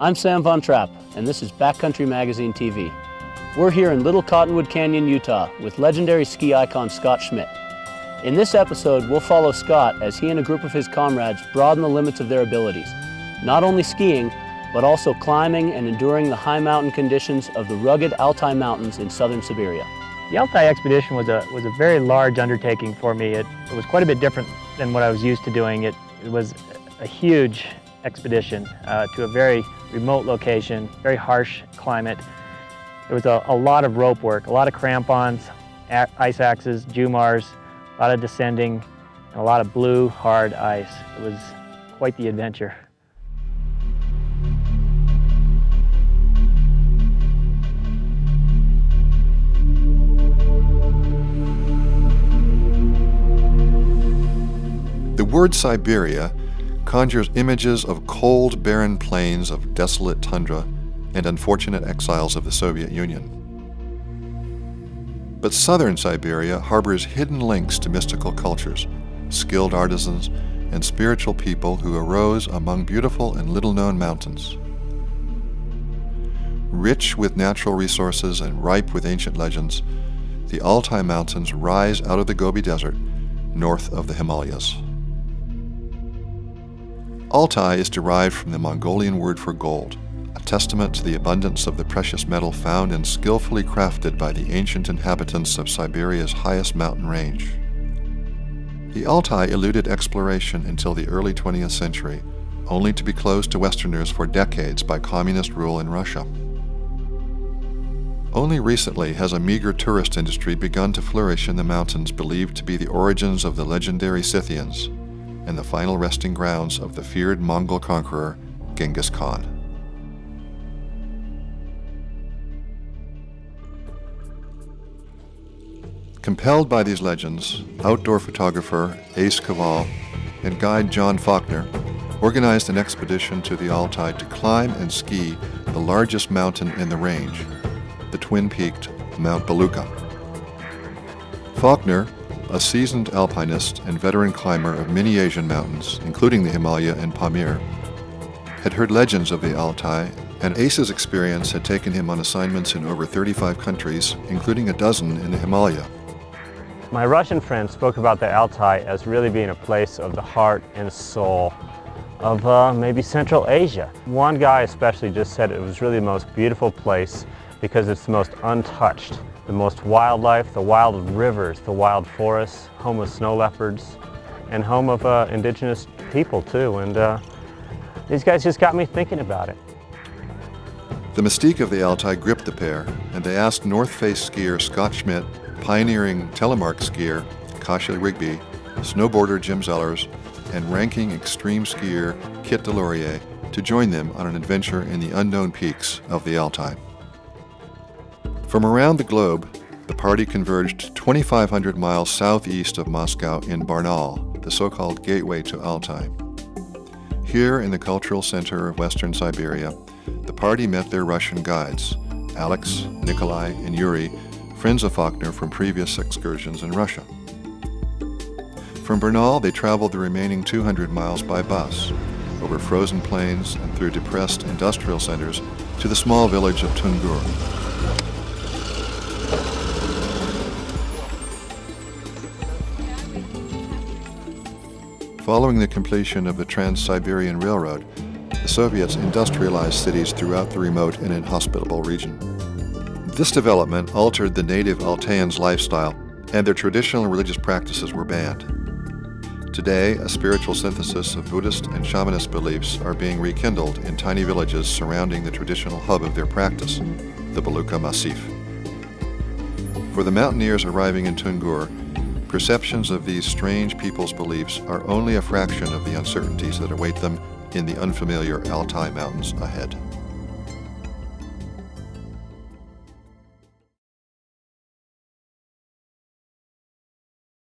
I'm Sam Von Trapp, and this is Backcountry Magazine TV. We're here in Little Cottonwood Canyon, Utah, with legendary ski icon Scott Schmidt. In this episode, we'll follow Scott as he and a group of his comrades broaden the limits of their abilities, not only skiing, but also climbing and enduring the high mountain conditions of the rugged Altai mountains in southern Siberia. The Altai expedition was a very large undertaking for me. It was quite a bit different than what I was used to doing. It was a huge expedition to a very remote location, very harsh climate. There was a lot of rope work, a lot of crampons, ice axes, jumars, a lot of descending, and a lot of blue, hard ice. It was quite the adventure. The word Siberia conjures images of cold, barren plains of desolate tundra and unfortunate exiles of the Soviet Union. But southern Siberia harbors hidden links to mystical cultures, skilled artisans, and spiritual people who arose among beautiful and little-known mountains. Rich with natural resources and ripe with ancient legends, the Altai Mountains rise out of the Gobi Desert, north of the Himalayas. Altai is derived from the Mongolian word for gold, a testament to the abundance of the precious metal found and skillfully crafted by the ancient inhabitants of Siberia's highest mountain range. The Altai eluded exploration until the early 20th century, only to be closed to Westerners for decades by communist rule in Russia. Only recently has a meager tourist industry begun to flourish in the mountains believed to be the origins of the legendary Scythians and the final resting grounds of the feared Mongol conqueror, Genghis Khan. Compelled by these legends, outdoor photographer Ace Cavall and guide John Faulkner organized an expedition to the Altai to climb and ski the largest mountain in the range, the twin-peaked Mount Belukah. Faulkner, a seasoned alpinist and veteran climber of many Asian mountains, including the Himalaya and Pamir, had heard legends of the Altai, and Ace's experience had taken him on assignments in over 35 countries, including a dozen in the Himalaya. My Russian friend spoke about the Altai as really being a place of the heart and soul of maybe Central Asia. One guy especially just said it was really the most beautiful place because it's the most untouched. The most wildlife, the wild rivers, the wild forests, home of snow leopards, and home of indigenous people too. And these guys just got me thinking about it. The mystique of the Altai gripped the pair, and they asked North Face skier Scott Schmidt, pioneering telemark skier Kasia Rigby, snowboarder Jim Zellers, and ranking extreme skier Kit Delorier to join them on an adventure in the unknown peaks of the Altai. From around the globe, the party converged 2,500 miles southeast of Moscow in Barnaul, the so-called gateway to Altai. Here in the cultural center of western Siberia, the party met their Russian guides, Alex, Nikolai, and Yuri, friends of Faulkner from previous excursions in Russia. From Barnaul, they traveled the remaining 200 miles by bus, over frozen plains and through depressed industrial centers to the small village of Tungur. Following the completion of the Trans-Siberian Railroad, the Soviets industrialized cities throughout the remote and inhospitable region. This development altered the native Altaians' lifestyle, and their traditional religious practices were banned. Today, a spiritual synthesis of Buddhist and shamanist beliefs are being rekindled in tiny villages surrounding the traditional hub of their practice, the Belukah Massif. For the mountaineers arriving in Tungur, perceptions of these strange people's beliefs are only a fraction of the uncertainties that await them in the unfamiliar Altai Mountains ahead.